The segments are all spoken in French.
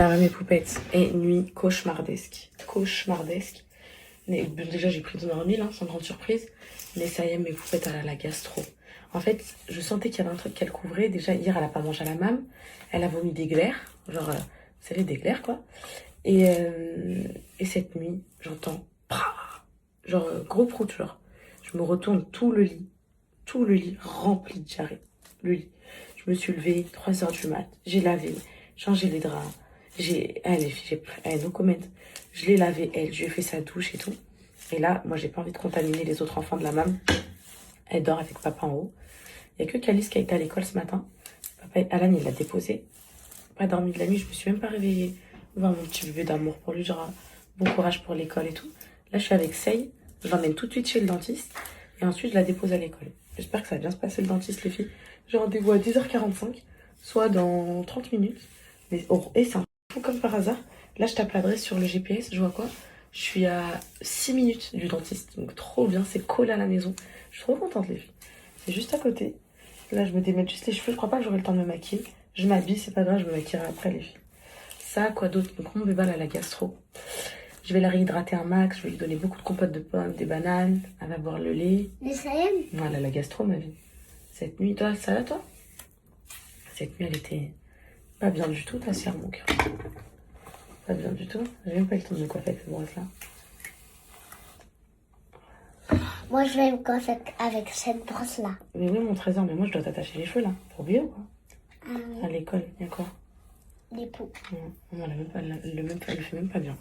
Ça va mes poupettes. Et nuit cauchemardesque. Cauchemardesque. Mais, déjà j'ai pris de Normil, sans grande surprise. Mais ça y est, mes poupettes, elle a la gastro. En fait, je sentais qu'il y avait un truc qu'elle couvrait. Déjà, hier, elle a pas mangé à la mame. Elle a vomi des glaires. Genre, vous savez, des glaires, quoi. Et cette nuit, j'entends... Genre, gros prout, genre. Je me retourne, tout le lit rempli de diarrhée. Le lit. Je me suis levée, 3h du mat. J'ai lavé, changé les draps. No comment. Je l'ai lavé, je lui ai fait sa douche et tout. Et là, moi, j'ai pas envie de contaminer les autres enfants de la mam. Elle dort avec papa en haut. Il n'y a que Calice qui a été à l'école ce matin. Papa, Alan, il l'a déposé. Pas dormi de la nuit, je me suis même pas réveillée. Voir mon petit bébé d'amour pour lui, genre, bon courage pour l'école et tout. Là, je suis avec Sey. Je l'emmène tout de suite chez le dentiste. Et ensuite, je la dépose à l'école. J'espère que ça va bien se passer le dentiste, les filles. J'ai rendez-vous à 10h45, soit dans 30 minutes. Mais, et c'est un fou comme par hasard. Là, je tape l'adresse sur le GPS. Je vois quoi? Je suis à 6 minutes du dentiste. Donc, trop bien. C'est collé à la maison. Je suis trop contente, les filles. C'est juste à côté. Là, je me démêle juste les cheveux. Je crois pas que j'aurai le temps de me maquiller. Je m'habille, c'est pas grave. Je me maquillerai après, les filles. Ça, quoi d'autre? Donc, mon bébé, elle a la gastro. Je vais la réhydrater un max. Je vais lui donner beaucoup de compotes de pommes, des bananes. Elle va boire le lait. Mais ça y est. Non, elle a la gastro, ma vie. Cette nuit, toi, ça va, toi? Cette nuit, elle était pas bien du tout, ta sœur, mon cœur. Pas bien du tout. J'ai même pas eu le temps de me coiffer avec cette brosse-là. Moi, je vais me coiffer avec cette brosse-là. Mais oui, mon trésor, mais moi, je dois t'attacher les cheveux, là. Pour oublier ou quoi? Ah oui. À l'école, il y a quoi? Les poux. Non, elle le fait même pas bien.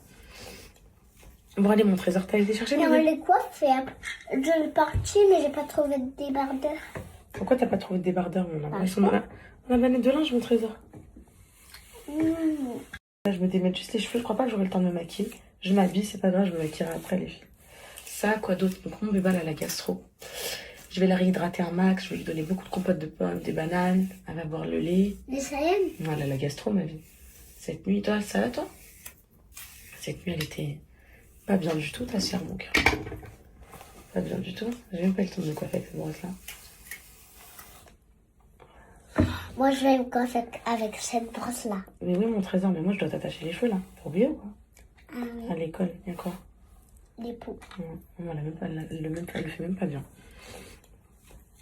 Bon, allez, mon trésor, t'as été chercher Et on mes... les coiffe et après, je suis partie, mais j'ai pas trouvé de débardeur. Pourquoi t'as pas trouvé de débardeur, mon amour? Ah, Ils sont dans la manette de linge, mon trésor. Mmh. Là, je me démêle juste les cheveux. Je crois pas que j'aurai le temps de me maquiller. Je m'habille, c'est pas grave. Je me maquillerai après, les filles. Ça, quoi d'autre? Donc, mon bébé, elle a la gastro. Je vais la réhydrater un max. Je vais lui donner beaucoup de compotes de pommes, des bananes. Elle va boire le lait. Mais ça y est. Non, elle a la gastro, ma vie. Cette nuit, toi, ça va, toi? Cette nuit, elle était pas bien du tout, ta sœur, mon cœur. Pas bien du tout. J'ai même pas eu le temps de me coiffer avec cette brosse-là. Moi, je vais me coiffer avec cette brosse-là. Mais oui, mon trésor, mais moi, je dois t'attacher les cheveux, là. Pour oublier ou quoi? Ah oui. À l'école, il y a quoi? Les poux. Non, elle le fait même pas bien.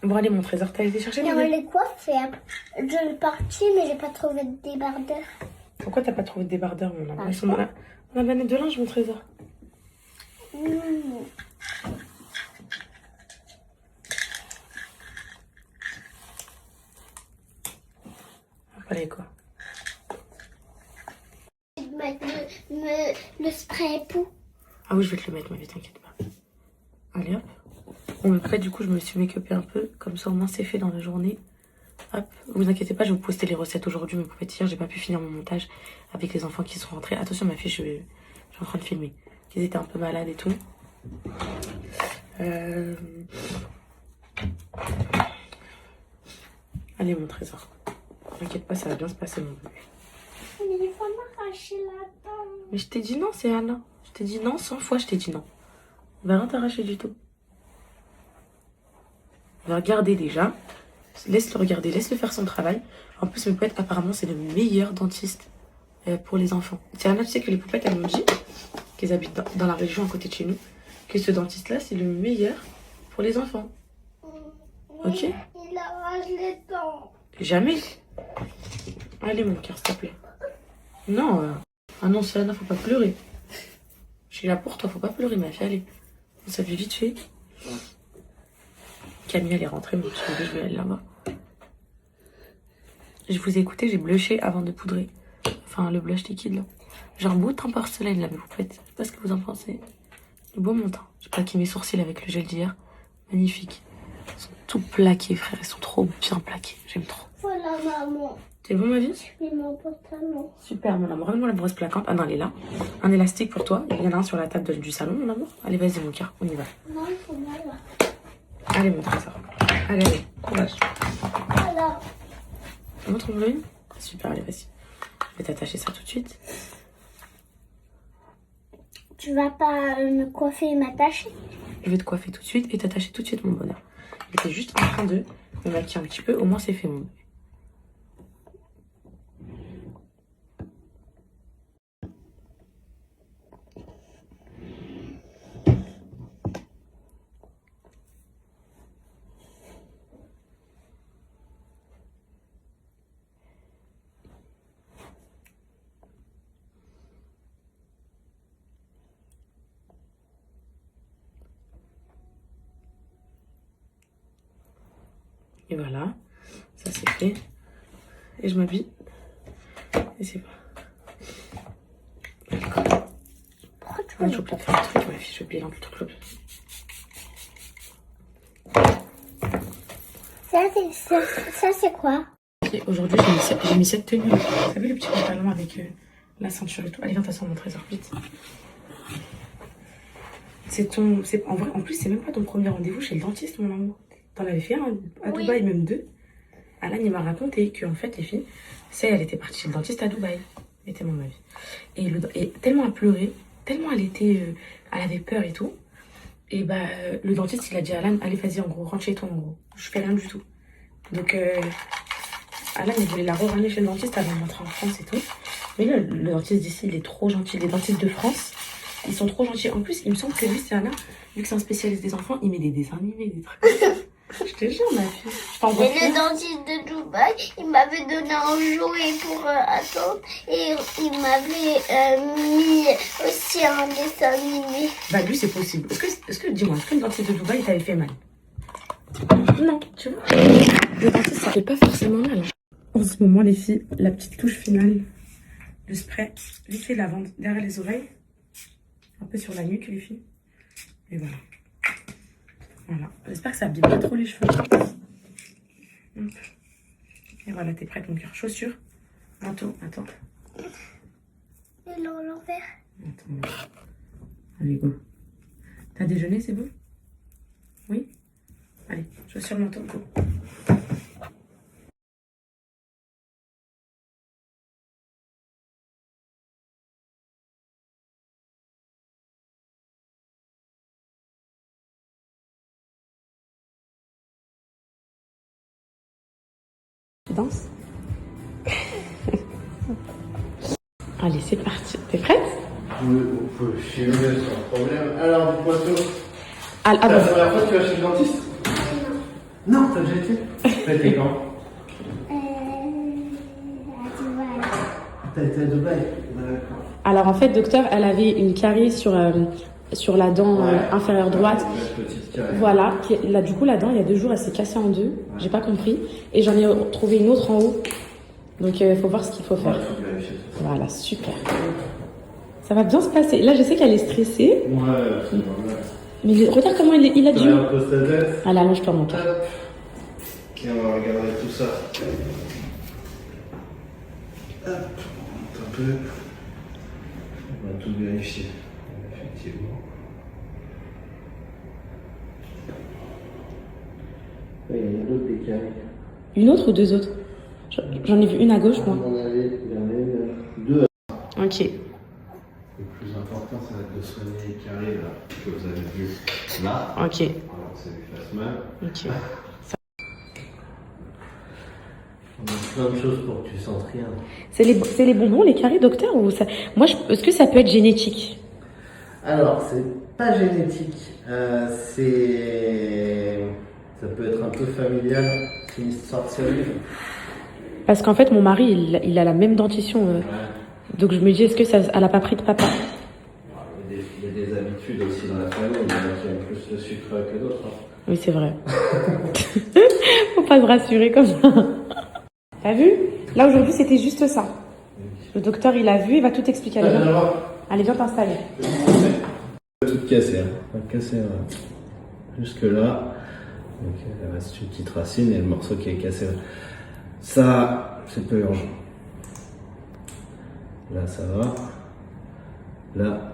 Bon, allez, mon trésor, t'as été chercher Et on mes... les coiffe et après, je suis partie, mais j'ai pas trouvé de débardeur. Pourquoi t'as pas trouvé de débardeur, mon amour? Ah, Ils sont dans la manette de linge, mon trésor. Mmh. Allez, quoi? Je vais mettre le spray poux. Ah oui, je vais te le mettre, ma vie, t'inquiète pas. Allez, hop. Bon, mais après, du coup, je me suis make-upée un peu. Comme ça, au moins, c'est fait dans la journée. Hop. Vous inquiétez pas, je vais vous poster les recettes aujourd'hui. Mais pour être hier, j'ai pas pu finir mon montage avec les enfants qui sont rentrés. Attention, ma fille, je suis en train de filmer. Ils étaient un peu malades et tout. Allez, mon trésor. T'inquiète pas, ça va bien se passer, mon bébé. Mais il faut m'arracher la dent. Mais je t'ai dit non, c'est Anna. Je t'ai dit non 100 fois, je t'ai dit non. On va rien t'arracher du tout. On va regarder déjà. Laisse-le regarder, laisse-le faire son travail. En plus, mes poupettes, apparemment, c'est le meilleur dentiste pour les enfants. C'est Anna, tu sais que les poupettes, elles m'ont dit qu'elles habitent dans la région à côté de chez nous, que ce dentiste-là, c'est le meilleur pour les enfants. Ok? Il arrache les dents. Jamais. Allez, mon cœur, s'il te plaît. Non, ah non, c'est Anna, faut pas pleurer. Je suis là pour toi, faut pas pleurer, ma fille, allez. On s'habille vite fait. Camille, elle est rentrée, mon petit bébé, je vais aller là-bas. Je vous ai écouté, j'ai blushé avant de poudrer. Enfin, le blush liquide, là. J'ai un beau teint porcelaine, là, mes poupettes. Je sais pas ce que vous en pensez. Le beau mon teint. J'ai plaqué mes sourcils avec le gel d'hier. Magnifique. Ils sont tout plaqués, frère. Ils sont trop bien plaqués. J'aime trop. Voilà, maman. C'est bon, ma vie? Et mon pantalon. Super, mon amour. Donne-moi la brosse plaquante. Ah non, elle est là. Un élastique pour toi. Il y en a un sur la table du salon, mon amour. Allez, vas-y, mon cœur. On y va. Non, il faut moi là. Allez, mon trésor. Allez, allez. Courage. Voilà. Montre mon œil. Super, allez, vas-y. Je vais t'attacher ça tout de suite. Tu vas pas me coiffer et m'attacher? Je vais te coiffer tout de suite et t'attacher tout de suite, mon bonheur. J'étais juste en train de me maquiller un petit peu. Au moins, c'est fait, mon bébé. Et voilà, ça c'est fait. Et je m'habille. Et c'est pas. Pourquoi tu Ouais, veux je vais peut-être faire un truc, ma fille, je vais oublier l'ampoule club. Ça c'est quoi? Et aujourd'hui, j'ai mis cette tenue. Vous savez, le petit pantalon avec la ceinture et tout. Allez, viens t'asseoir mon trésor, vite. En vrai, en plus, c'est même pas ton premier rendez-vous chez le dentiste, mon amour. T'en avais fait un à Oui. Dubaï, même 2. Alan, il m'a raconté qu'en fait, les filles, elle était partie chez le dentiste à Dubaï. Elle était mon avis. Et tellement elle pleurait, tellement elle était, elle avait peur et tout. Et bah, le dentiste, il a dit à Alan, allez, vas-y, en gros, rentre chez toi, en gros. Je fais rien du tout. Donc, Alan, il voulait la ramener chez le dentiste avant de rentrer en France et tout. Mais là, le dentiste d'ici, il est trop gentil. Les dentistes de France, ils sont trop gentils. En plus, il me semble que lui, c'est Anna, vu que c'est un spécialiste des enfants, il met des dessins animés, des trucs comme ça. Je te jure, ma fille. Je t'envoie Et le dentiste de Dubaï, il m'avait donné un jouet pour attendre. Et il m'avait mis aussi un dessin animé. Bah, lui, c'est possible. Dis-moi, est-ce que le dentiste de Dubaï t'avait fait mal? Non, tu vois. Le dentiste, ça fait pas forcément mal. En ce moment, les filles, la petite touche finale, le spray, vite fait lavande derrière les oreilles, un peu sur la nuque, les filles. Et voilà. Voilà. J'espère que ça abîme pas trop les cheveux. Hop. Et voilà, t'es prête, mon cœur. Chaussures, manteau, attends. Et l'envers. Attends. Allez, go. T'as déjeuné, c'est bon? Oui? Allez, chaussures, manteau, go. Tu danses? Allez, c'est parti. T'es prête? Oui, on peut filmer sans problème. Alors, dis-moi tout. Ah, C'est la bon. première fois que tu vas chez le dentiste? Non, t'as déjà été? T'as été quand? À Dubaï. T'as été à Dubaï? D'accord. Alors en fait, docteur, elle avait une carie sur la dent inférieure droite. Une petite carré. Voilà. Là, du coup, la dent, il y a 2 jours, elle s'est cassée en 2. J'ai pas compris. Et j'en ai trouvé une autre en haut. Donc, il faut voir ce qu'il faut Ouais, faire. faut vérifier tout ça. Voilà, super. Ça va bien se passer. Là, je sais qu'elle est stressée. Ouais, c'est normal. Mais regarde comment il a T'as dû. un poste à tête. Allez, allonge-toi, mon cœur. Hop. Et on va regarder tout ça. Hop, on monte un peu. On va tout vérifier. Effectivement. Oui, il y en a d'autres des carrés. Une autre ou 2 autres? J'en ai vu une à gauche, moi. On en avait, il y en avait 2. Ok. Le plus important, ça va être de soigner les carrés là, que vous avez vu là. Ok. Alors que ça lui fasse mal. Ok. On a plein de choses pour que tu sentes rien. C'est les bonbons, les caries, docteur, ou ça... Est-ce que ça peut être génétique? Alors, c'est pas génétique. Ça peut être un peu familial. C'est une histoire de survie. Parce qu'en fait, mon mari, il a la même dentition. Ouais. Donc je me dis, est-ce que elle a pas pris de papa? Il y a des habitudes aussi dans la famille. Il y en a qui aiment plus le sucre que d'autres. Hein. Oui, c'est vrai. Faut pas se rassurer comme ça. T'as vu? Là, aujourd'hui, c'était juste ça. Le docteur, il a vu, il va tout expliquer. Allez, viens. Allez, viens t'installer. Tout cassé. Hein. Cassé jusque là. Donc il reste une petite racine et le morceau qui est cassé là. Ça, c'est peu urgent. Là, ça va. Là,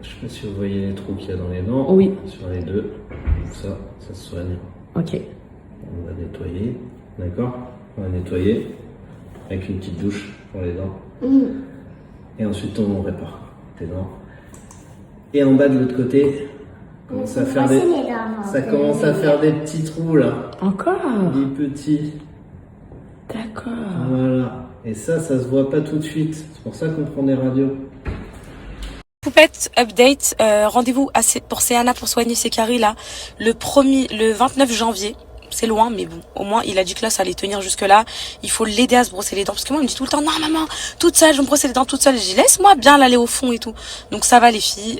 je sais pas si vous voyez les trous qu'il y a dans les dents. Oui. Sur les deux. Donc ça se soigne. Ok. On va nettoyer. D'accord? On va nettoyer avec une petite douche pour les dents. Et ensuite, on répare tes dents. Et en bas de l'autre côté, commence à faire ça commence à faire des petits trous là. Encore? Des petits. D'accord. Voilà. Et ça se voit pas tout de suite. C'est pour ça qu'on prend des radios. Poupette, update, rendez-vous pour Céana pour soigner ses caries là, le 29 janvier. C'est loin, mais bon, au moins il a dit que là ça allait tenir jusque là. Il faut l'aider à se brosser les dents, parce que moi il me dit tout le temps, non maman, toute seule, je vais me brosser les dents toute seule. Je dis, laisse-moi bien l'aller au fond et tout. Donc ça va les filles,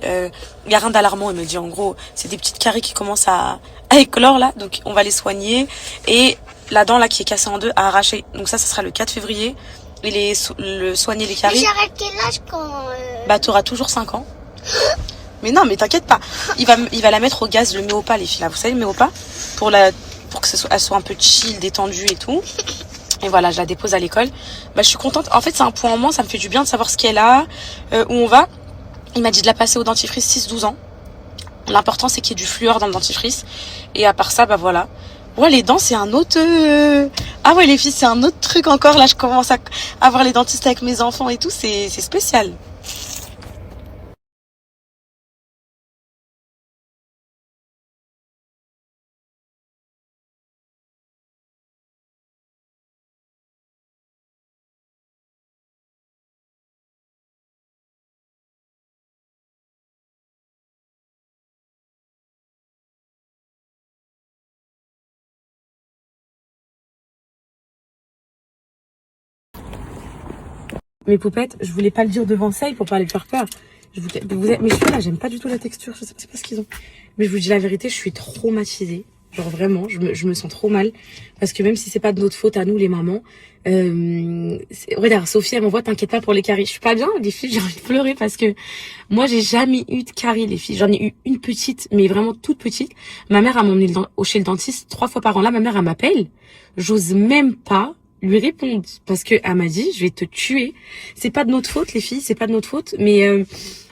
y a rien d'alarmant. Il me dit en gros, c'est des petites caries qui commencent à éclore là, donc on va les soigner. Et la dent là qui est cassée en deux à arracher. Donc ça sera le 4 février. Et le soigner les caries. J'arrête quel âge quand... Bah t'auras toujours 5 ans. Mais non, mais t'inquiète pas. Il va la mettre au gaz, le Méopa, les filles là. Vous savez le Méopa, pour que elle soit un peu chill, détendue et tout. Et voilà, je la dépose à l'école. Bah je suis contente. En fait c'est un point en moins, ça me fait du bien de savoir ce qu'elle a, où on va. Il m'a dit de la passer au dentifrice 6-12 ans. L'important c'est qu'il y ait du fluor dans le dentifrice. Et à part ça, bah voilà. Ouais, les dents, c'est un autre... Ah ouais, les filles, c'est un autre truc encore. Là, je commence à voir les dentistes avec mes enfants et tout. C'est spécial. Mes poupettes, je voulais pas le dire devant ça pour pas les faire peur. Mais celui-là, j'aime pas du tout la texture. Je sais pas ce qu'ils ont. Mais je vous dis la vérité, je suis traumatisée. Genre vraiment, je me sens trop mal. Parce que même si c'est pas de notre faute à nous, les mamans, regarde, Sophie, elle m'envoie, t'inquiète pas pour les caries. Je suis pas bien, les filles, j'ai envie de pleurer parce que moi, j'ai jamais eu de caries, les filles. J'en ai eu une petite, mais vraiment toute petite. Ma mère a m'emmené chez le dentiste 3 fois par an. Là, ma mère, elle m'appelle. J'ose même pas lui répondre parce que elle m'a dit, je vais te tuer. C'est pas de notre faute, les filles, c'est pas de notre faute, mais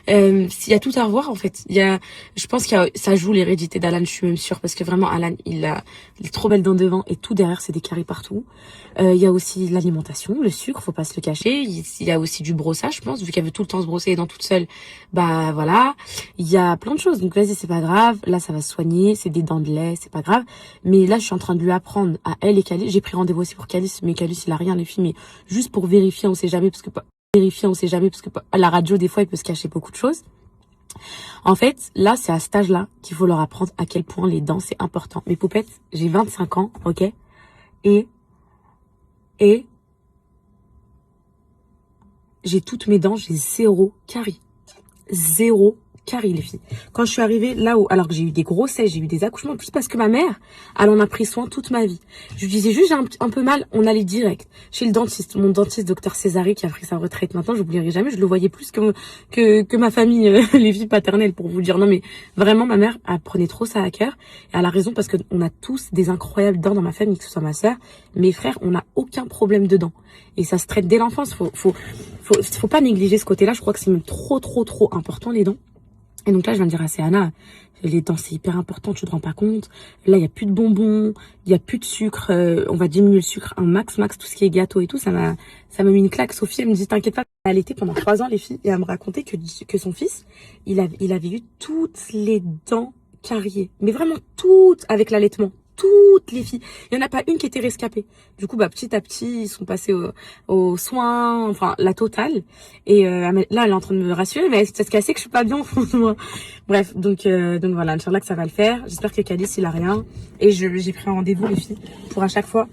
il y a tout à revoir en fait. Je pense ça joue l'hérédité d'Alan, je suis même sûre, parce que vraiment Alan, il est trop belle dents devant et tout derrière, c'est des caries partout. Il y a aussi l'alimentation, le sucre, faut pas se le cacher. Il y a aussi du brossage, je pense, vu qu'elle veut tout le temps se brosser les dents toute seule. Bah voilà, il y a plein de choses. Donc vas-y, c'est pas grave. Là, ça va se soigner. C'est des dents de lait, c'est pas grave. Mais là, je suis en train de lui apprendre à elle et Calice. J'ai pris rendez-vous aussi pour Calice, mais Calice, il a rien, les filles. Mais juste pour vérifier, on sait jamais, parce que à la radio, des fois, il peut se cacher beaucoup de choses. En fait, là, c'est à cet âge-là qu'il faut leur apprendre à quel point les dents, c'est important. Mes poupettes, j'ai 25 ans, ok? Et j'ai toutes mes dents, j'ai 0 carie. 0 carie, les filles. Quand je suis arrivée là-haut, alors que j'ai eu des grossesses, j'ai eu des accouchements, plus parce que ma mère, elle en a pris soin toute ma vie. Je lui disais juste, j'ai un peu mal, on allait direct chez le dentiste. Mon dentiste, docteur Césaré, qui a pris sa retraite maintenant, j'oublierai jamais, je le voyais plus que ma famille, les filles paternelles, pour vous dire. Non mais vraiment, ma mère, elle prenait trop ça à cœur. Et elle a raison, parce que on a tous des incroyables dents dans ma famille, que ce soit ma sœur, mes frères, on n'a aucun problème de dents. Et ça se traite dès l'enfance. Faut pas négliger ce côté-là. Je crois que c'est même trop important, les dents. Et donc là, je viens de dire à Céana, les dents, c'est hyper important, tu te rends pas compte. Là, il y a plus de bonbons, il y a plus de sucre, on va diminuer le sucre un max, tout ce qui est gâteau et tout. Ça m'a mis une claque. Sophie, elle me dit, t'inquiète pas, elle allaitait pendant 3 ans, les filles, et elle me racontait que son fils, il avait eu toutes les dents cariées. Mais vraiment toutes avec l'allaitement. Toutes les filles. Il n'y en a pas une qui était rescapée. Du coup, bah, petit à petit, ils sont passés aux soins, enfin, la totale. Et là, elle est en train de me rassurer, mais c'est ce qu'elle sait que je suis pas bien au fond de moi. Bref, donc voilà, Inch'Allah que ça va le faire. J'espère que Calice, il a rien. Et j'ai pris un rendez-vous, les filles, pour à chaque fois,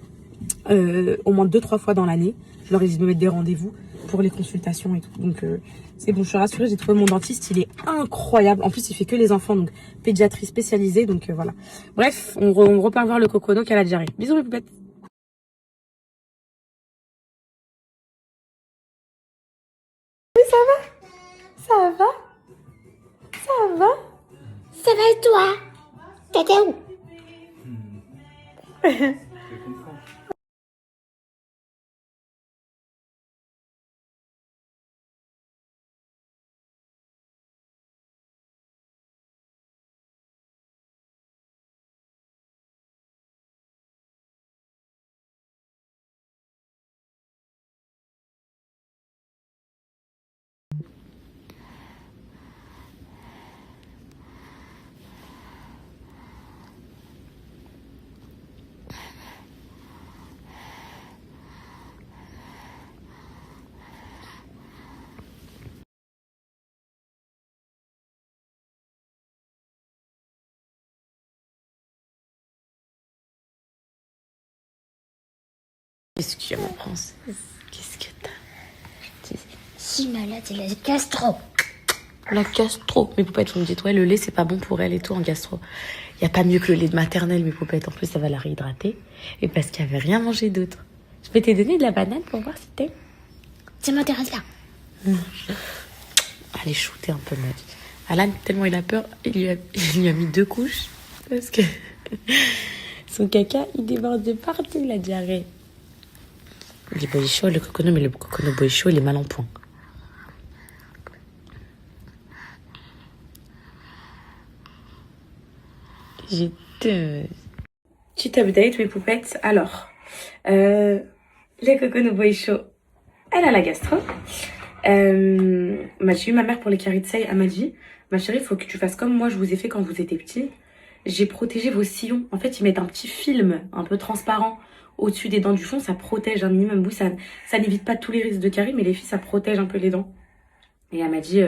au moins 2-3 fois dans l'année. Je leur ai dit de me mettre des rendez-vous pour les consultations et tout. Donc c'est bon, je suis rassurée, j'ai trouvé mon dentiste, il est incroyable. En plus, il fait que les enfants, donc pédiatrie spécialisée, donc voilà. Bref, on repart voir le cocono qu'elle a déjà. Bisous les poupettes. Oui, ça va? Ça va? Ça va? Ça va et toi? T'étais où? Qu'est-ce qu'il y a, ma princesse? Qu'est-ce que t'as? Si malade, c'est la gastro. La gastro. Mes poupettes, vous me dites, ouais, le lait, c'est pas bon pour elle et tout en gastro. Il n'y a pas mieux que le lait de maternelle, mes poupettes. En plus, ça va la réhydrater. Et parce qu'elle n'avait rien mangé d'autre. Je peux te donner de la banane pour voir si t'aimes. Ça m'intéresse là. Allez, shooter un peu, ma vie. Alan, tellement il a peur, il lui a mis 2 couches. Parce que son caca, il déborde de partout, la diarrhée. Il est boy chaud, le cocono, mais le cocono boy chaud, il est mal en point. J'ai deux. Petit update, mes poupettes. Alors, le cocono boy chaud, elle a la gastro. J'ai eu ma mère pour les caries de Say, elle m'a dit, ma chérie, il faut que tu fasses comme moi je vous ai fait quand vous étiez petits. J'ai protégé vos sillons. En fait, ils mettent un petit film un peu transparent au-dessus des dents du fond, ça protège un minimum. Oui, ça n'évite pas tous les risques de caries, mais les filles, ça protège un peu les dents. Et elle m'a dit,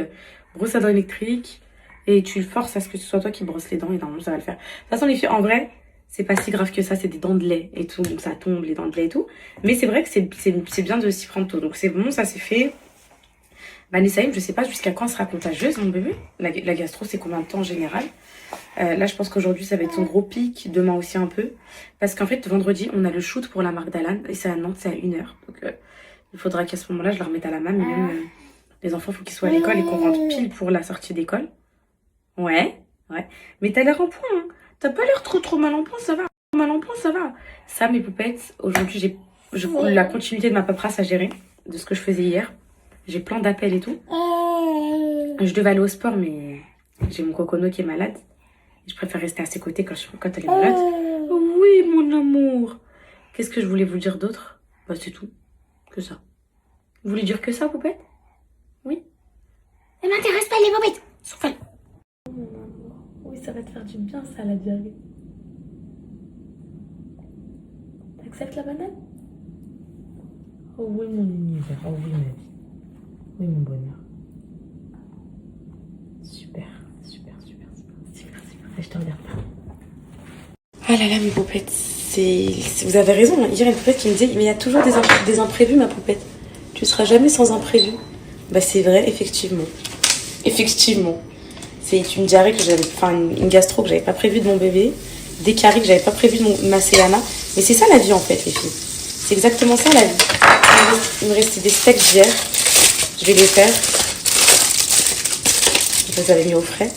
brosse à dents électrique, et tu forces à ce que ce soit toi qui brosse les dents, et normalement, ça va le faire. De toute façon, les filles, en vrai, c'est pas si grave que ça, c'est des dents de lait et tout, donc ça tombe, les dents de lait et tout. Mais c'est vrai que c'est bien de s'y prendre tôt. Donc c'est bon, ça c'est fait. Vanessa, je sais pas jusqu'à quand elle sera contagieuse, mon bébé. La gastro, c'est combien de temps en général? Là, je pense qu'aujourd'hui, ça va être son gros pic. Demain aussi un peu. Parce qu'en fait, vendredi, on a le shoot pour la marque d'Alan. Et c'est à Nantes, c'est à 1h. Donc, il faudra qu'à ce moment-là, je la remette à la main. Mais même, les enfants, il faut qu'ils soient à l'école et qu'on rentre pile pour la sortie d'école. Ouais. Mais t'as l'air en point, hein. T'as pas l'air trop mal en point, ça va. Mal en point, ça va. Ça, mes poupettes, aujourd'hui, j'ai la continuité de ma paperasse à gérer. De ce que je faisais hier. J'ai plein d'appels et tout. Je devais aller au sport, mais j'ai mon cocono qui est malade. Je préfère rester à ses côtés quand elle est malade. Oui, mon amour. Qu'est-ce que je voulais vous dire d'autre? Bah, c'est tout. Que ça. Vous voulez dire que ça, poupette? Oui. Ça m'intéresse pas les popettes. Souffle. Oui, ça va te faire du bien, ça, la diarrhée. T'acceptes la banane? Oh oui, mon univers. Oh oui, ma vie. Oui, mon bonheur. Super. Je te regarde pas. Ah là là, mes poupettes. Vous avez raison. Hier, il y a une poupette qui me disait, mais il y a toujours des imprévus, ma poupette. Tu seras jamais sans imprévu. Bah, c'est vrai, effectivement. C'est une diarrhée que j'avais, enfin, une gastro que j'avais pas prévue de mon bébé. Des caries que j'avais pas prévues de ma Céana. Mais c'est ça la vie, en fait, les filles. C'est exactement ça, la vie. Il me restait des steaks d'hier. Je vais les faire. Je les avais mis au frais.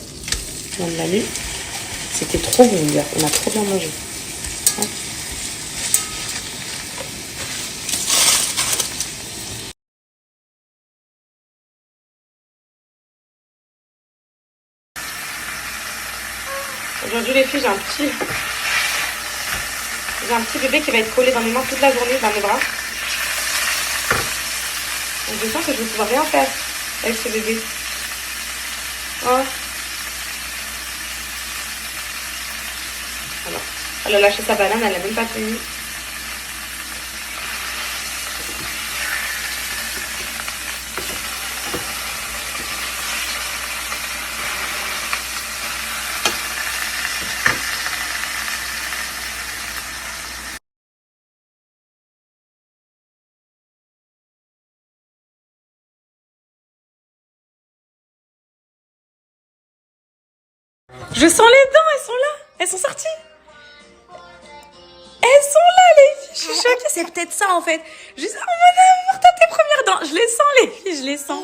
On l'a lu. C'était trop bon hier. On a trop bien mangé. Hein. Aujourd'hui, les filles, j'ai un petit bébé qui va être collé dans mes mains toute la journée, dans mes bras. Donc, je sens que je vais pouvoir rien faire avec ce bébé. Oh. Alors, elle a lâché sa banane, elle l'a même pas tenue. Je sens les dents, elles sont là. Elles sont sorties. Elles sont là, les filles. Je suis choquée. C'est peut-être ça, en fait. Oh, mon amour, t'as tes premières dents. Je les sens, les filles, je les sens.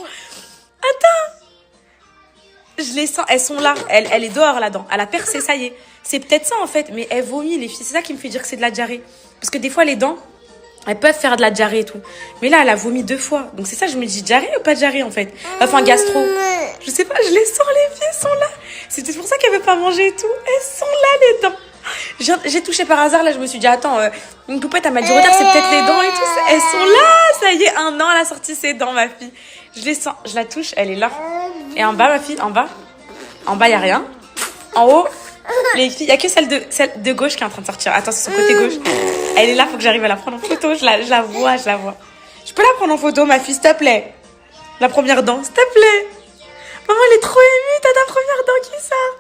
Attends. Je les sens. Elles sont là. Elle est dehors, la dent. Elle a percé, ça y est. C'est peut-être ça, en fait. Mais elle vomit, les filles. C'est ça qui me fait dire que c'est de la diarrhée. Parce que des fois, les dents, elles peuvent faire de la diarrhée et tout. Mais là, elle a vomi 2 fois. Donc c'est ça, je me dis diarrhée ou pas diarrhée, en fait. Enfin, gastro. Je sais pas, je les sens, les filles, elles sont là. C'est peut-être pour ça qu'elle veut pas manger et tout. Elles sont là, les dents. J'ai touché par hasard, là, je me suis dit, attends, une poupette, elle m'a dit, regarde, c'est peut-être les dents et tout. Elles sont là, ça y est, 1 an, elle a sorti ses dents, ma fille. Je les sens, je la touche, elle est là. Et en bas, ma fille, en bas, il y a rien. En haut, les filles, il y a que celle de gauche qui est en train de sortir. Attends, c'est son côté gauche. Elle est là, faut que j'arrive à la prendre en photo. Je la vois. Je peux la prendre en photo, ma fille, s'il te plaît. La première dent, s'il te plaît. Maman, elle est trop émue, t'as ta première dent qui sort.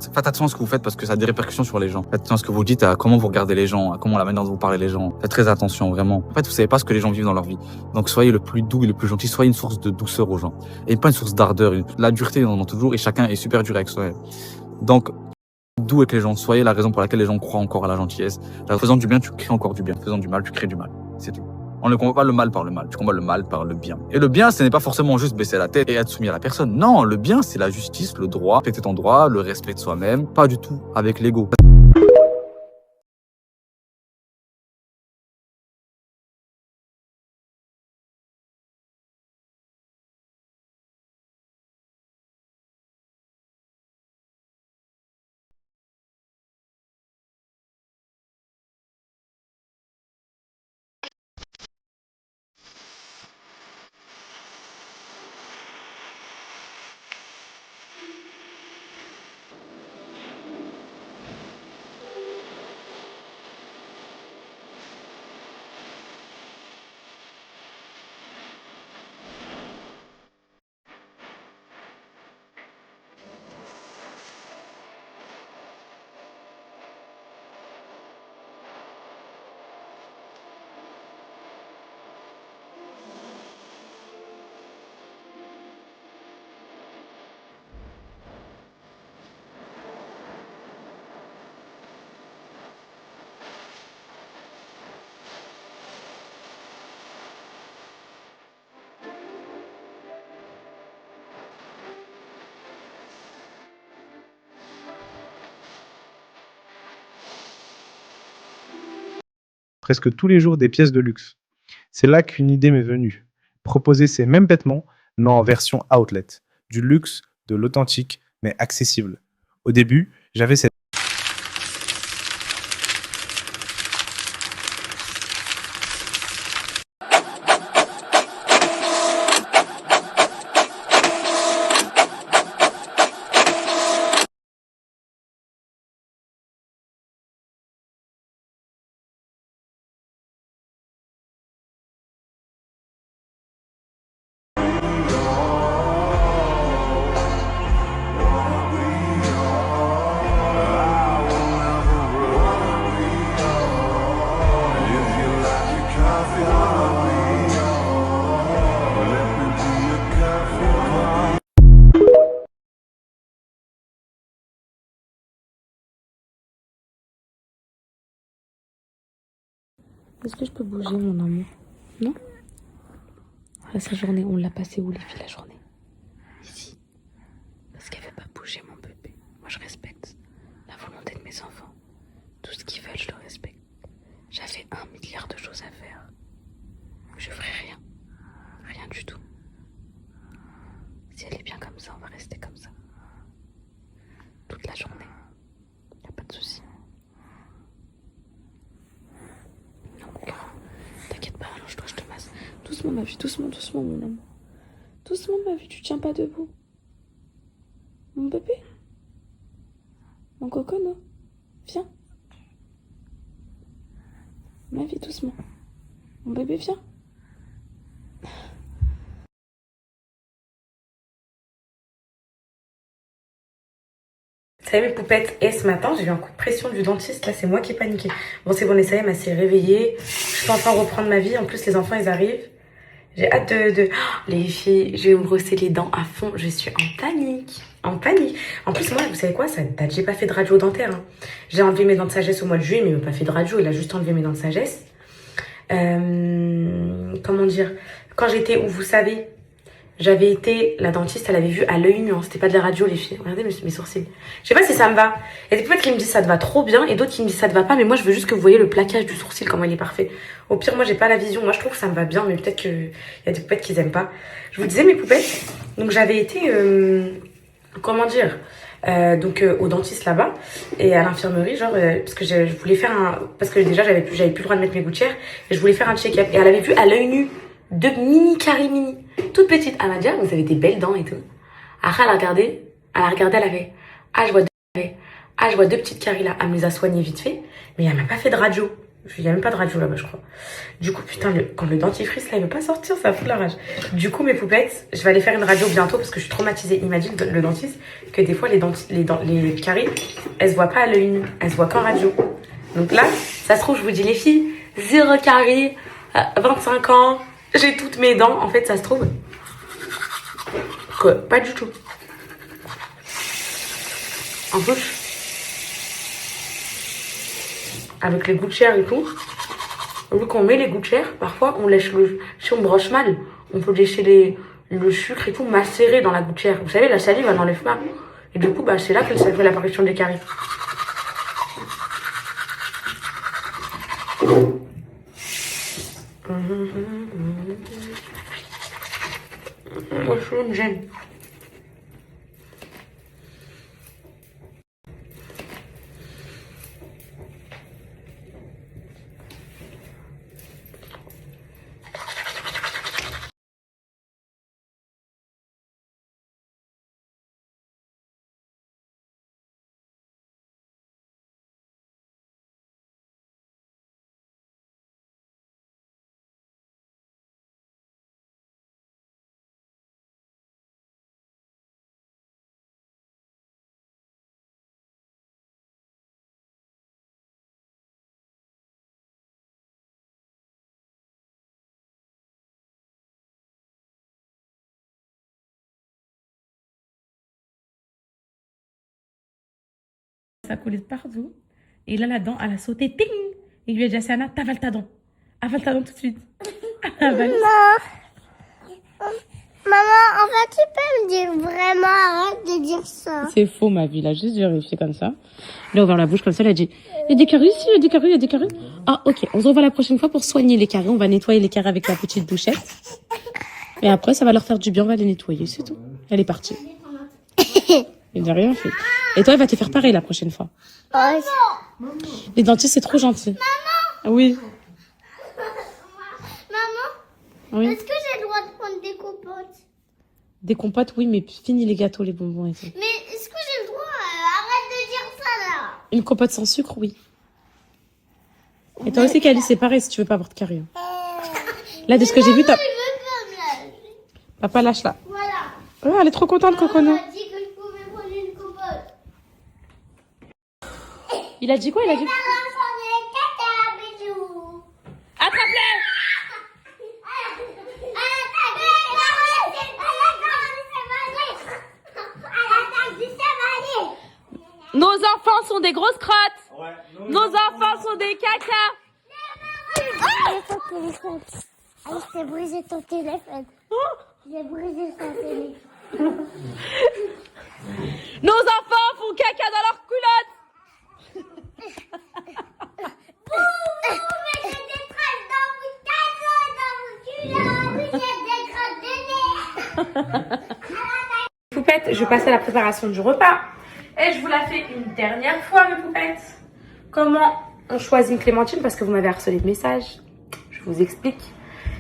Faites attention à ce que vous faites parce que ça a des répercussions sur les gens. Faites attention à ce que vous dites, à comment vous regardez les gens, à comment la manière dont vous parlez les gens. Faites très attention, vraiment. En fait, vous savez pas ce que les gens vivent dans leur vie. Donc, soyez le plus doux et le plus gentil. Soyez une source de douceur aux gens. Et pas une source d'ardeur. La dureté, on en a toujours et chacun est super dur avec soi. Donc, doux avec les gens. Soyez la raison pour laquelle les gens croient encore à la gentillesse. En faisant du bien, tu crées encore du bien. En faisant du mal, tu crées du mal. C'est tout. On ne combat pas le mal par le mal, tu combats le mal par le bien. Et le bien, ce n'est pas forcément juste baisser la tête et être soumis à la personne. Non, le bien, c'est la justice, le droit, respecter ton droit, le respect de soi-même, pas du tout avec l'ego. Presque tous les jours des pièces de luxe. C'est là qu'une idée m'est venue. Proposer ces mêmes vêtements, mais en version outlet. Du luxe, de l'authentique, mais accessible. Au début, j'avais cette Est-ce que je peux bouger, mon amour? Non? Ah, sa journée, on l'a passé où, les filles, la journée? Ici. Parce qu'elle veut pas bouger, mon bébé. Moi, je respecte la volonté de mes enfants. Tout ce qu'ils veulent, je le respecte. J'avais 1 milliard de choses à faire. Je ferai rien. Rien du tout. Si elle est bien comme ça, on va rester comme ça. Toute la journée. Y a pas de souci. Donc, t'inquiète pas, allonge-toi, je te masse. Doucement, ma vie, doucement, doucement, mon amour. Doucement, ma vie, tu tiens pas debout. Mon bébé. Mon cocono. Viens. Ma vie, doucement. Mon bébé, viens. Salut mes poupettes, et ce matin j'ai eu un coup de pression du dentiste, là c'est moi qui ai paniqué. Bon c'est bon, ça y est, elle s'est réveillée, je peux enfin reprendre ma vie, en plus les enfants ils arrivent. J'ai hâte de... Oh, les filles, je vais me brosser les dents à fond, je suis en panique. En panique. En plus moi, vous savez quoi, ça date, j'ai pas fait de radio dentaire. Hein. J'ai enlevé mes dents de sagesse au mois de juillet, mais il m'a pas fait de radio, il a juste enlevé mes dents de sagesse. Comment dire, quand j'étais où vous savez... J'avais été, la dentiste, elle avait vu à l'œil nu, hein. C'était pas de la radio les filles. Regardez mes sourcils. Je sais pas si ça me va. Il y a des potes qui me disent ça te va trop bien et d'autres qui me disent ça te va pas. Mais moi je veux juste que vous voyez le plaquage du sourcil, comment il est parfait. Au pire, moi j'ai pas la vision. Moi je trouve que ça me va bien, mais peut-être qu'il y a des poupettes qui aiment pas. Je vous disais mes poupettes. Donc j'avais été, comment dire, au dentiste là-bas et à l'infirmerie, genre, parce que je voulais faire parce que déjà j'avais plus le droit de mettre mes gouttières et je voulais faire un check-up. Et elle avait vu à l'œil nu 2 mini caries toute petites. Elle m'a dit, ah, vous avez des belles dents et tout. Après, elle a regardé, elle a fait, ah, je vois 2 petites caries là. Elle me les a soignées vite fait, mais elle m'a pas fait de radio. Il n'y a même pas de radio là-bas, je crois. Du coup, putain, quand le dentifrice, là, il veut pas sortir, ça fout la rage. Du coup, mes poupettes, je vais aller faire une radio bientôt parce que je suis traumatisée. Il m'a dit, le dentiste, que des fois, les caries, elles se voient pas à l'œil nu, elles se voient qu'en radio. Donc là, ça se trouve, je vous dis, les filles, 0 caries, 25 ans, j'ai toutes mes dents. En fait, ça se trouve que pas du tout. En bouche. Avec les gouttières et tout. Vu qu'on met les gouttières, parfois on lèche si on broche mal, on peut lécher le sucre et tout macéré dans la gouttière. Vous savez, la salive, elle n'enlève pas. Et du coup, bah, c'est là que ça fait l'apparition des caries. Moi, je suis une gêne. Ça coulait de partout. Et là, la dent, elle a sauté. Ting. Il lui a dit à Sana, t'avales ta dent. Avale ta dent tout de suite. Avale. Maman, en fait, tu peux me dire vraiment, arrête de dire ça. C'est faux, ma vie. Il a juste vérifié comme ça. Il a ouvert la bouche comme ça. Il a dit, il y a des caries ici, il y a des caries, il y a des caries. Ah, ok. On se revoit la prochaine fois pour soigner les caries. On va nettoyer les caries avec la petite douchette. Et après, ça va leur faire du bien. On va les nettoyer. C'est tout. Elle est partie. Il n'a rien fait. Et toi, il va te faire pareil la prochaine fois. Les dentistes, c'est trop gentil. Maman. Oui. Maman, Oui. est-ce que j'ai le droit de prendre des compotes? Des compotes, oui, mais fini les gâteaux, les bonbons et tout. Mais est-ce que j'ai le droit? Arrête de dire ça, là. Une compote sans sucre, oui. Et toi aussi, Cali, c'est pareil si tu veux pas avoir de caries. Là, de ce que j'ai vu, Je veux pas me lâcher. Papa, lâche-la. Voilà. Ouais, elle est trop contente, Cocono. On m'a dit que je pouvais prendre une compote. Il a dit quoi? Il a dit... Bisous. Attrape-le! Nos enfants sont des grosses crottes. Ouais, Nos enfants sont des caca. Ah, je t'ai brisé ton téléphone. J'ai brisé ton téléphone. Nos enfants font caca dans leurs culottes. Mais j'ai des traces dans mon cadeau, dans mon culot. Oui, j'ai des crottes de nez. Poupettes, je vais passer à la préparation du repas. Et je vous la fais une dernière fois, mes poupettes. Comment on choisit une clémentine? Parce que vous m'avez harcelé de messages. Je vous explique.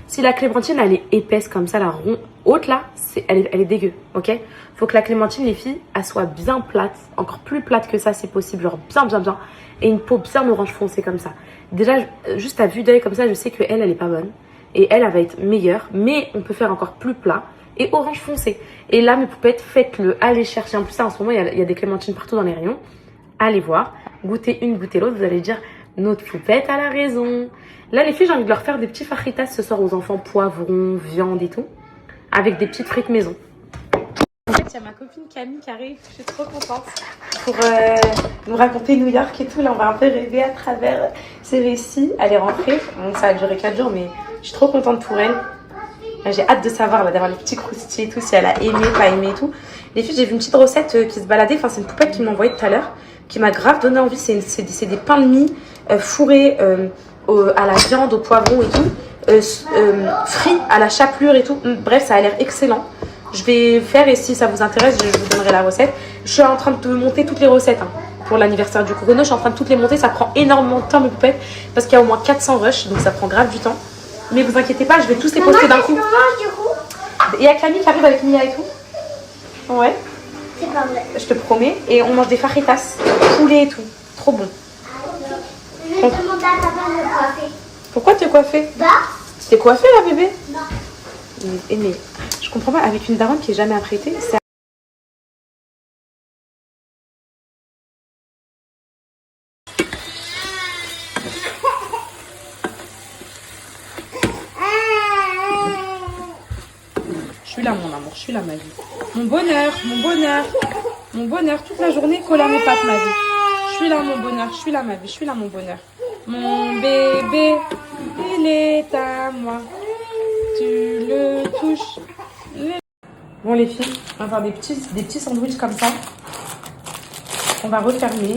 Si la clémentine, elle est épaisse comme ça, la ronde haute là, elle est dégueu, ok? Faut que la clémentine, les filles, elle soit bien plate. Encore plus plate que ça, c'est possible. Genre bien. Et une peau bien orange foncé comme ça. Déjà, juste à vue d'œil comme ça, je sais qu'elle, elle est pas bonne. Et elle va être meilleure. Mais on peut faire encore plus plat. Et orange foncé. Et là, mes poupettes, faites-le. Allez chercher. En plus, ça, en ce moment, il y a des clémentines partout dans les rayons. Allez voir. Goûtez une, goûtez l'autre. Vous allez dire, notre poupette a la raison. Là, les filles, j'ai envie de leur faire des petits fajitas ce soir aux enfants. Poivrons, viande et tout. Avec des petites frites maison. En fait, il y a ma copine Camille qui arrive. Je suis trop contente. Pour nous raconter New York et tout. Là, on va un peu rêver à travers ses récits. Elle est rentrée. Donc, ça a duré 4 jours, mais je suis trop contente pour elle. J'ai hâte de savoir, là, d'avoir les petits croustilles et tout, si elle a aimé, pas aimé et tout. Les filles, j'ai vu une petite recette qui se baladait. Enfin, c'est une poupette qui m'a envoyé tout à l'heure, qui m'a grave donné envie. C'est des pains de mie fourrés à la viande, au poivron et tout. Frits à la chapelure et tout. Bref, ça a l'air excellent. Je vais faire et si ça vous intéresse, je vous donnerai la recette. Je suis en train de monter toutes les recettes pour l'anniversaire du Cocono. Je suis en train de toutes les monter. Ça prend énormément de temps, mes poupettes, parce qu'il y a au moins 400 rushs, donc ça prend grave du temps. Mais vous inquiétez pas, je vais tous les poster d'un coup. Il y a Camille qui arrive avec Mia et tout. Ouais. C'est pas vrai. Je te promets. Et on mange des fajitas, poulet et tout. Trop bon. Je vais demander à papa de Pourquoi tu es coiffée? Bah, Tu t'es coiffée là, bébé? non. Mais je comprends pas, avec une daronne qui est jamais apprêtée, c'est... Je suis là, mon amour, je suis là, ma vie. Mon bonheur, mon bonheur, mon bonheur, toute la journée collé à mes pattes, ma vie. Je suis là, mon bonheur, je suis là, ma vie, je suis là, mon bonheur. Mon bébé, il est à moi. Tu le touches. Bon, les filles, on va faire des petits sandwichs comme ça. On va refermer.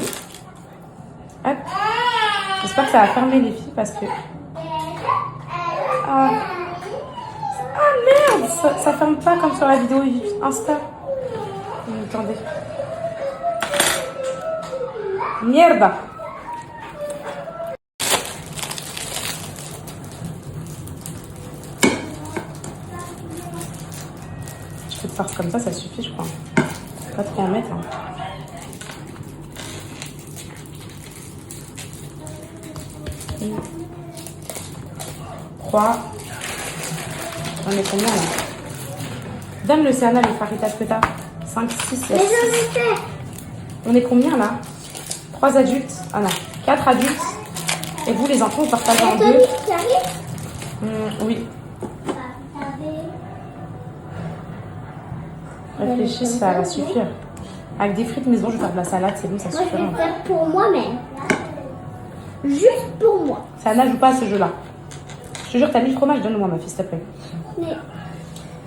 Hop. J'espère que ça va fermer, les filles, parce que... Ah, merde, ça ferme pas comme sur la vidéo Insta. Attendez. Merde. Je fais de farce comme ça suffit, je crois. Pas trop en mettre. Hein. Une, 3. On est combien là? Donne le Céana, les faritas que t'as. 5, 6, 7. On est combien là? 3 adultes. Ah non, 4 adultes. Et vous les enfants, vous partagez en deux. Oui. Réfléchis, ça va suffire. Avec des frites maison, je vais faire de la salade, c'est bon, ça Moi, je suffira. vais faire pour moi-même. Juste pour moi. Céana joue pas à ce jeu-là. Je te jure, t'as mis le fromage, donne-moi ma fille, s'il te plaît. Mais...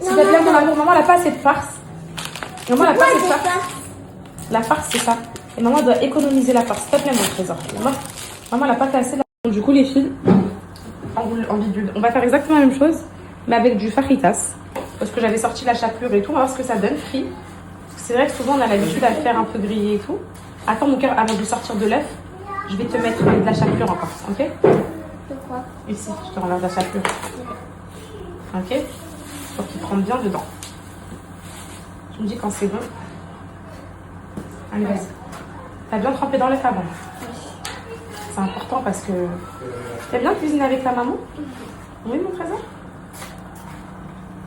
S'il te plaît, mon amour, maman, elle a pas assez de farce. Maman, elle a pas assez de Pourquoi farce. La farce, c'est ça. Et maman doit économiser la farce. S'il te plaît, mon trésor. Maman, elle a pas fait assez. Donc, du coup, les filles, en bidule, on va faire exactement la même chose, mais avec du fajitas. Parce que j'avais sorti la chapelure et tout. On va voir ce que ça donne, frit. C'est vrai que souvent, on a l'habitude à le faire un peu griller et tout. Attends, mon cœur, avant de sortir de l'œuf, je vais te mettre de la chapelure encore. Ok? Pourquoi? Ici, je te renverse la chapelure. Ok? Pour qu'il prenne bien dedans. Tu me dis quand c'est bon. Allez, vas-y. T'as bien trempé dans l'œuf avant. C'est important parce que... T'aimes bien cuisiner avec ta maman? Oui, mon trésor?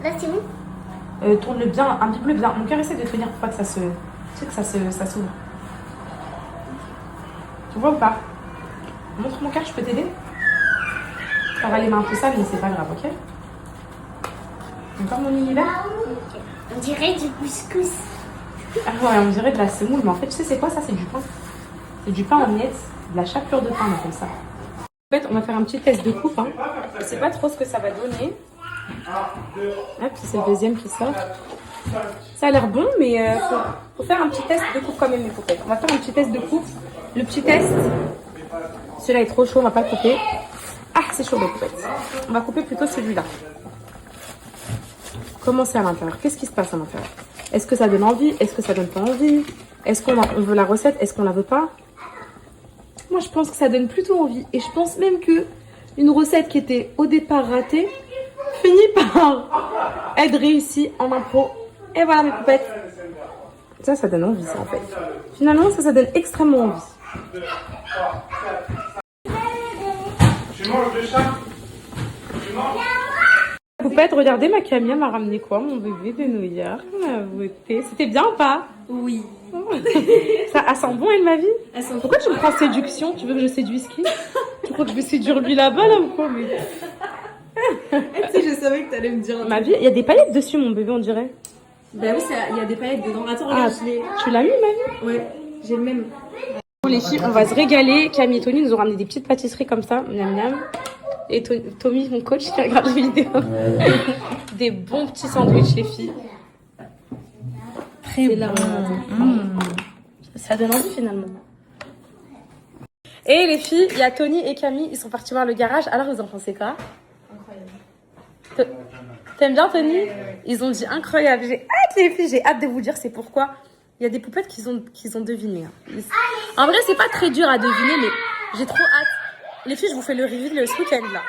Là, c'est bon? Tourne-le bien, imbibe-le bien. Mon cœur essaie de tenir pour pas que ça se... Tu sais que ça s'ouvre. Tu vois ou pas? Montre mon cœur, je peux t'aider? Ça va les mains un peu sales, mais c'est pas grave, ok? Encore mon univers? On dirait du couscous. Ah ouais, on dirait de la semoule, mais en fait, tu sais, c'est quoi ça? C'est du pain. C'est du pain en miettes, de la chapelure de pain, on appelle ça. En fait, on va faire un petit test de coupe. Hein. Je sais pas trop ce que ça va donner. Hop, c'est le deuxième qui sort. Ça a l'air bon, mais faut faire un petit test de coupe quand même, mes poupettes. On va faire un petit test de coupe. Le petit test, celui-là est trop chaud, on va pas le couper. Ah, c'est chaud, mes poupettes. On va couper plutôt celui-là. Comment c'est à l'intérieur? Qu'est-ce qui se passe à l'intérieur? Est-ce que ça donne envie? Est-ce que ça donne pas envie? Est-ce qu'on veut la recette? Est-ce qu'on la veut pas? Moi, je pense que ça donne plutôt envie. Et je pense même que une recette qui était au départ ratée finit par être réussie en impro. Et voilà, mes poupettes. Ça donne envie, ça, en fait. Finalement, ça donne extrêmement envie. Tu manges le chat? Tu manges? Poupette, regardez, ma Camille m'a ramené quoi? Mon bébé de New York, ma beauté. C'était bien ou pas? Oui. Ça sent bon, elle, ma vie? Pourquoi tu me prends séduction? Tu veux que je séduise qui? Tu crois que je vais séduire lui là-bas, là, ou quoi? Mais... Tu sais, je savais que t'allais me dire. Ma vie, il y a des paillettes dessus, mon bébé, on dirait. Bah oui, il y a des paillettes dedans. Attends, regarde, je l'ai. Tu l'as eu, ma vie? Ouais, j'ai le même. Bon, les filles, on va se régaler. Camille et Tony nous ont ramené des petites pâtisseries comme ça. Miam, miam. Et Tommy, mon coach, qui regarde la vidéo. Des bons petits sandwichs, les filles. Très bon. Ça donne envie, finalement. Et les filles, il y a Tony et Camille, ils sont partis voir le garage. Alors, vous en pensez quoi? Incroyable. T'aimes bien, Tony? Ils ont dit incroyable. J'ai hâte, les filles, j'ai hâte de vous dire c'est pourquoi. Il y a des poupettes qu'ils ont deviné. Hein. En vrai, c'est pas très dur à deviner, mais j'ai trop hâte. Les filles, je vous fais le reveal ce week-end, là.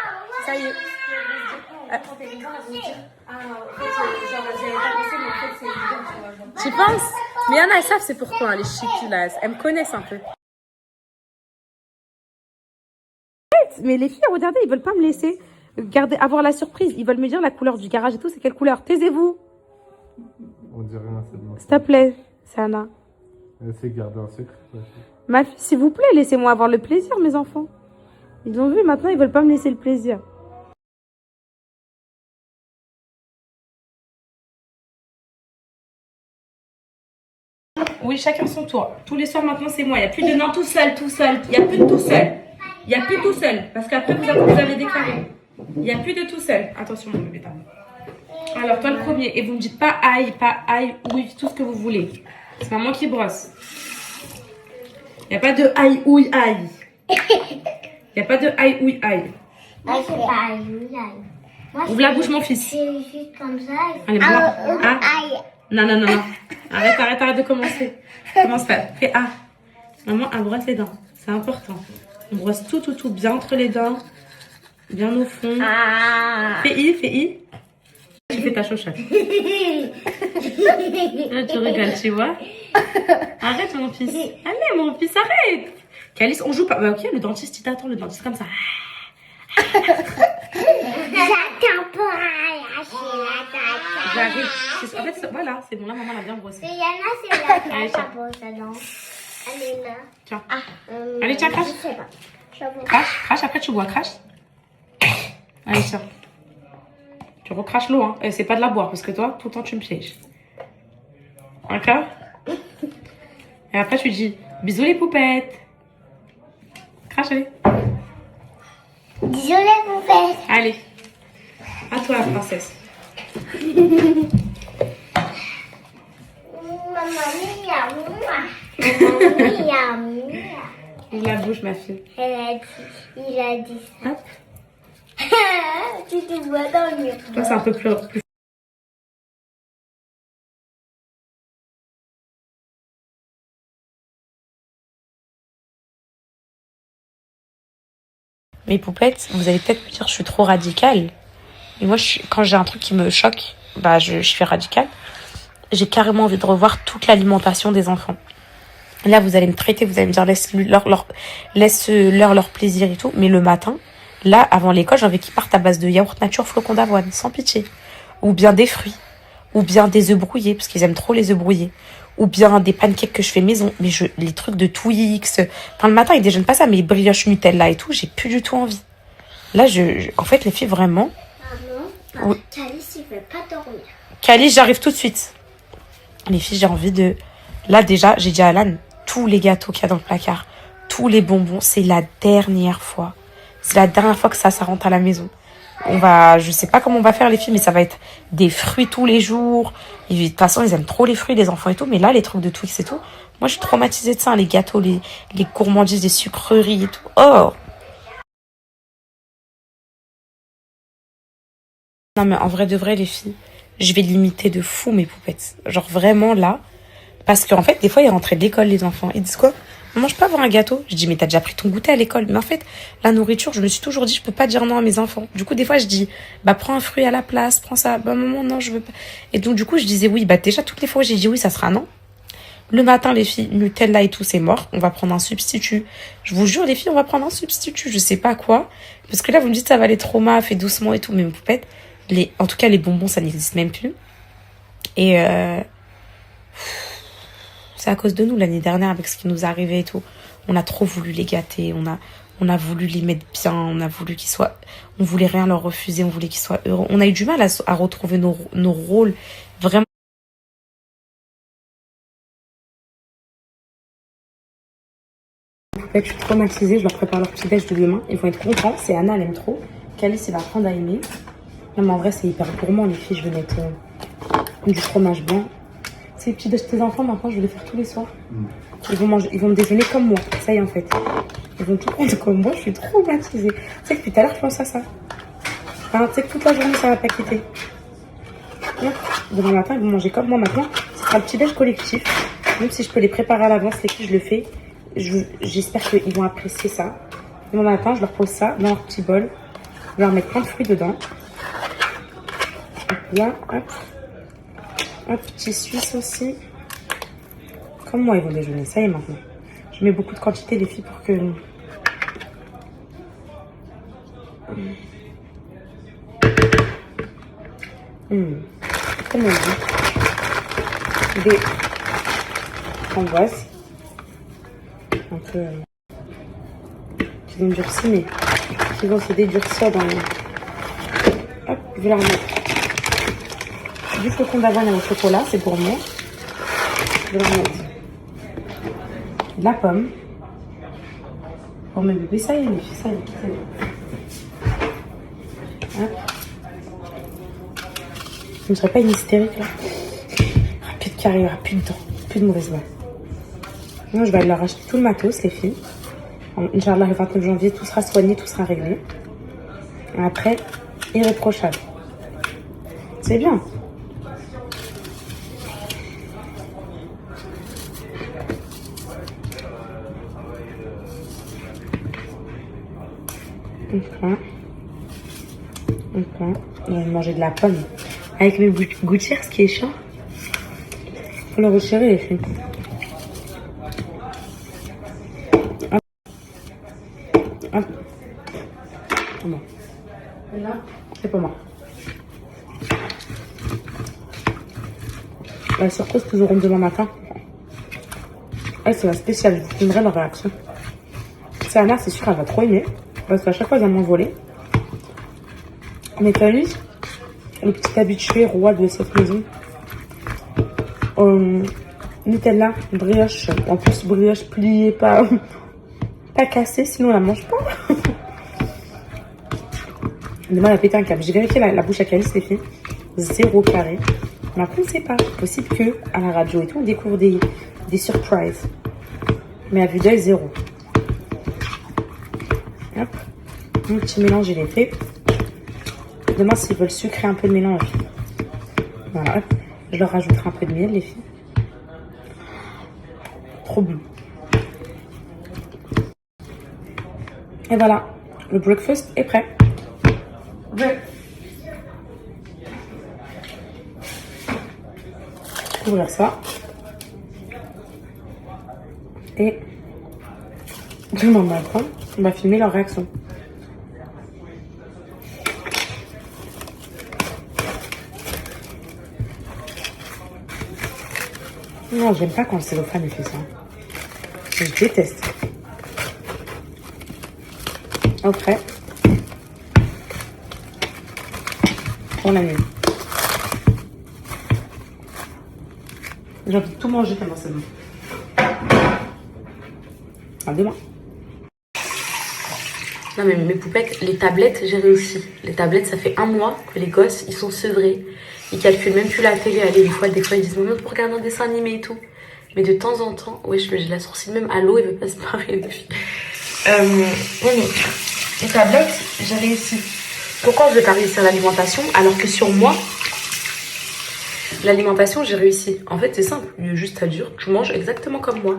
Ça y est. Tu penses? Mais il y en a, elles savent c'est pourquoi, hein, les chiquis, là. Elles me connaissent un peu. Mais les filles, regardez, ils veulent pas me laisser avoir la surprise. Ils veulent me dire la couleur du garage et tout, c'est quelle couleur? Taisez-vous. On dirait rien, c'est bon. S'il te plaît, c'est Anna. Essaye de garder un secret. Ma fille, s'il vous plaît, laissez-moi avoir le plaisir, mes enfants. Ils ont vu, maintenant, ils veulent pas me laisser le plaisir. Oui, chacun son tour. Tous les soirs, maintenant, c'est moi. Il n'y a plus de non tout seul, tout seul. Il n'y a plus de tout seul. Il n'y a plus de tout seul. Parce qu'après, vous avez déclaré. Il n'y a plus de tout seul. Attention, mon bébé. Alors, toi, le premier. Et vous ne me dites pas aïe, oui, tout ce que vous voulez. C'est maman qui brosse. Il n'y a pas de aïe, ouille, aïe. Il n'y a pas de aïe, ouille, aïe. Ah, c'est pas aïe, oui, aïe. Moi, Ouvre la bouche, mon fils. c'est juste comme ça. Allez, moi. Ah. Aïe. Non. Arrête de commencer. Commence pas. Fais A. Maman, elle brosse les dents. C'est important. On brosse tout, bien entre les dents. Bien au fond. Ah. Fais I. Tu fais ta chochotte. Là, tu rigoles, tu vois. Arrête, mon fils. Allez, mon fils, arrête. Calice, on joue pas. Bah, ok, le dentiste, il t'attend. Le dentiste, comme ça. J'attends pour arracher la tata. J'arrive. En fait, voilà, c'est bon. Là, maman l'a bien brossé. C'est Yana, c'est la tata pour sa dent. Elle est là. Tiens. Ah, Allez, tiens, crache. Je sais pas. J'avoue. Crache, après tu bois, crache. Allez, tiens. Tu recraches l'eau, hein. C'est pas de la boire, parce que toi, tout le temps, tu me pièges. D'accord? Et après, tu dis, bisous les poupettes. Crache, allez. Bisous les poupées. Allez. À toi, la princesse. Maman mia. Ouvre la bouche, ma fille. Il a dit ça. Hop. Tu te vois dans le mur. Toi, c'est un peu plus... Mes poupettes, vous allez peut-être me dire je suis trop radicale. Mais moi, quand j'ai un truc qui me choque, bah je suis radicale. J'ai carrément envie de revoir toute l'alimentation des enfants. Là, vous allez me traiter, vous allez me dire laisse-leur leur plaisir et tout. Mais le matin, là, avant l'école, j'ai envie qu'ils partent à base de yaourt nature flocons d'avoine, sans pitié. Ou bien des fruits. Ou bien des œufs brouillés, parce qu'ils aiment trop les œufs brouillés. Ou bien des pancakes que je fais maison. Mais les trucs de Twix. Enfin, le matin, ils déjeunent pas ça, mais brioches Nutella et tout, j'ai plus du tout envie. Là, en fait, les filles, vraiment... Maman, Oui. Calice, il veut pas dormir. Calice, j'arrive tout de suite. Les filles, j'ai envie de... Là, déjà, j'ai dit à Alan, tous les gâteaux qu'il y a dans le placard, tous les bonbons, c'est la dernière fois. C'est la dernière fois que ça rentre à la maison. Je sais pas comment on va faire les filles, mais ça va être des fruits tous les jours. Et de toute façon, ils aiment trop les fruits, les enfants et tout. Mais là, les trucs de Twix et tout, moi, je suis traumatisée de ça. Les gâteaux, les gourmandises, les sucreries et tout. Oh! Non, mais en vrai de vrai, les filles, je vais limiter de fou mes poupettes. Genre vraiment là. Parce qu'en fait, des fois, ils rentraient de l'école, les enfants. Ils disent quoi? Maman, je peux avoir un gâteau? Je dis, mais t'as déjà pris ton goûter à l'école. Mais en fait, la nourriture, je me suis toujours dit, je peux pas dire non à mes enfants. Du coup, des fois, je dis, bah, prends un fruit à la place, prends ça. Bah, maman, non, je veux pas. Et donc, du coup, je disais oui. Bah, déjà, toutes les fois où j'ai dit oui, ça sera non. Le matin, les filles, Nutella et tout, c'est mort. On va prendre un substitut. Je vous jure, les filles, on va prendre un substitut. Je sais pas quoi. Parce que là, vous me dites, ça va aller trop mal, fait doucement et tout. Mais mes poupettes, en tout cas, les bonbons, ça n'existe même plus. Et, c'est à cause de nous l'année dernière avec ce qui nous arrivait et tout. On a trop voulu les gâter, on a voulu les mettre bien, on a voulu qu'ils soient... On voulait rien leur refuser, on voulait qu'ils soient heureux. On a eu du mal à retrouver nos rôles. Vraiment. Je suis traumatisée, je leur prépare leur petit déj de demain. Ils vont être contents, c'est Anna, elle aime trop. Calice, il va apprendre à aimer. Non, mais en vrai, c'est hyper gourmand, les filles. Je vais mettre du fromage blanc. C'est les petits déj de tes enfants, maintenant, je vais les faire tous les soirs. Ils vont me déjeuner comme moi. Ça y est, en fait. Ils vont tout prendre comme moi. Je suis traumatisée. Tu sais que depuis tout à l'heure, je pense à ça. Enfin, tu sais que toute la journée, ça va pas quitter. Demain matin, ils vont manger comme moi maintenant. Ce sera le petit déj collectif. Même si je peux les préparer à l'avance, les filles, je le fais. J'espère qu'ils vont apprécier ça. Demain matin, je leur pose ça dans leur petit bol. Je vais leur mettre plein de fruits dedans. Et là, hop. Un petit suisse aussi. Comme moi, ils vont déjeuner. Ça y est, maintenant. Je mets beaucoup de quantité, les filles, pour que... Comment on dit? Des framboises. Un peu... qui vont durcir, mais qui vont se dédurcir dans les... Hop, je vais la remettre. Du flocon d'avoine au chocolat, c'est pour moi. Je vais la remettre. De la pomme. Pour mes bébés, ça y est, les filles, ça y est. Hop. Je ne serais pas une hystérique là. Il n'y aura plus de carré, il n'y aura plus de dents, plus de mauvaise blague. Non, je vais aller leur acheter tout le matos, les filles. Inch'Allah, le 29 janvier, tout sera soigné, tout sera réglé. Et après, irréprochable. C'est bien. Enfin, je vais manger de la pomme. Avec mes gouttières, ce qui est chiant. Faut le retirer, les filles. Hop. Hop. Bon. Et là, c'est pas moi. La surprise qu'ils auront demain matin. Elle, c'est la spéciale. Je vous filmerai leur réaction. C'est Anna, c'est sûr, elle va trop aimer. Parce qu'à chaque fois, elle vient m'envoler. Mais Camille, le petit habitué roi de cette maison. Nutella, brioche. En plus, brioche pliée, pas cassée, sinon elle la mange pas. Demain, elle a pété un câble. J'ai vérifié la bouche à Calice, les filles. 0 carré. Mais après, on ne sait pas. Possible que à la radio et tout, on découvre des surprises. Mais à vue d'œil, 0. Hop. Mon petit mélange, il est fait. Demain, s'ils veulent sucrer un peu de mélange, voilà, hop, je leur rajouterai un peu de miel, les filles. Trop bon. Et voilà, le breakfast est prêt. Je vais ouvrir ça. Et je m'en vais prendre. On va filmer leur réaction. Non, j'aime pas quand le cellophane fait ça. Je déteste. Après, pour la nuit. J'ai envie de tout manger pendant cette nuit. À demain. Non mais mes poupettes, les tablettes, j'ai réussi. Les tablettes, ça fait 1 mois que les gosses, ils sont sevrés. Ils calculent même plus la télé. Allez, des fois ils disent, mais pour regarder un dessin animé et tout. Mais de temps en temps, ouais, j'ai la sourcile même à l'eau, il veut pas se barrer, les filles. Mais les tablettes, j'ai réussi. Pourquoi je vais pas réussir l'alimentation alors que sur moi, l'alimentation, j'ai réussi. En fait, c'est simple. Il y a juste à dire, tu manges exactement comme moi.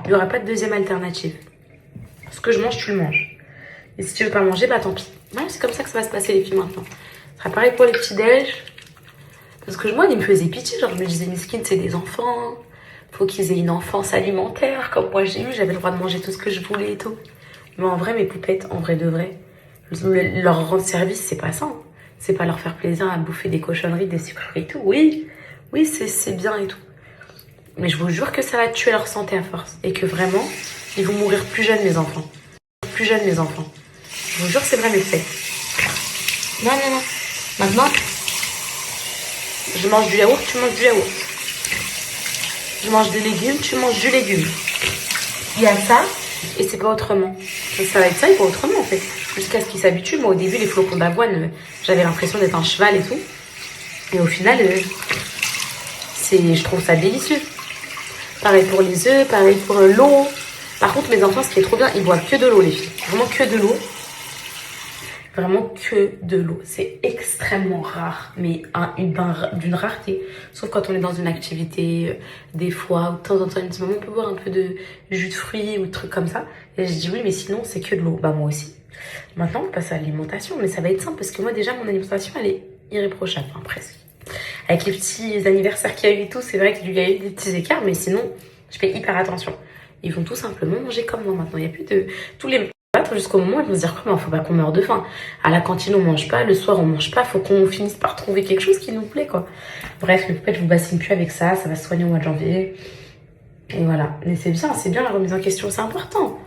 Il n'y aura pas de deuxième alternative. Ce que je mange, tu le manges. Et si tu veux pas manger, bah tant pis. Ouais, c'est comme ça que ça va se passer, les filles, maintenant. Ce sera pareil pour les petits-déj. Parce que moi, ils me faisaient pitié. Genre, je me disais, Miskin, c'est des enfants. Faut qu'ils aient une enfance alimentaire. Comme moi, j'ai eu. J'avais le droit de manger tout ce que je voulais et tout. Mais en vrai, mes poupettes, en vrai de vrai, leur rendre service, c'est pas ça. Hein. C'est pas leur faire plaisir à bouffer des cochonneries, des sucreries et tout. Oui, c'est bien et tout. Mais je vous jure que ça va tuer leur santé à force. Et que vraiment, ils vont mourir plus jeunes, mes enfants. Plus jeunes, mes enfants. Je vous jure, c'est vrai, mes faits. Non. Maintenant, je mange du yaourt, tu manges du yaourt. Je mange des légumes, tu manges du légume. Il y a ça, et c'est pas autrement. Ça va être ça et pas autrement, en fait. Jusqu'à ce qu'ils s'habituent. Moi, au début, les flocons d'avoine, j'avais l'impression d'être un cheval et tout. Et au final, je trouve ça délicieux. Pareil pour les œufs, pareil pour l'eau. Par contre, mes enfants, ce qui est trop bien, ils boivent que de l'eau, les filles. Vraiment que de l'eau. Vraiment que de l'eau. C'est extrêmement rare, mais d'une rareté. Sauf quand on est dans une activité, des fois, ou de temps en temps, on peut boire un peu de jus de fruits ou de trucs comme ça. Et je dis oui, mais sinon, c'est que de l'eau. Bah, moi aussi. Maintenant, on passe à l'alimentation, mais ça va être simple parce que moi, déjà, mon alimentation, elle est irréprochable, hein, presque. Avec les petits anniversaires qu'il y a eu et tout, c'est vrai qu'il y a eu des petits écarts, mais sinon, je fais hyper attention. Ils vont tout simplement manger comme moi maintenant. Il n'y a plus de... Tous les... battre jusqu'au moment où ils vont se dire comment, faut pas qu'on meure de faim. À la cantine on mange pas, le soir on mange pas, faut qu'on finisse par trouver quelque chose qui nous plaît quoi. Bref, les poupettes je vous bassine plus avec ça va se soigner au mois de janvier. Et voilà, mais c'est bien la remise en question, c'est important.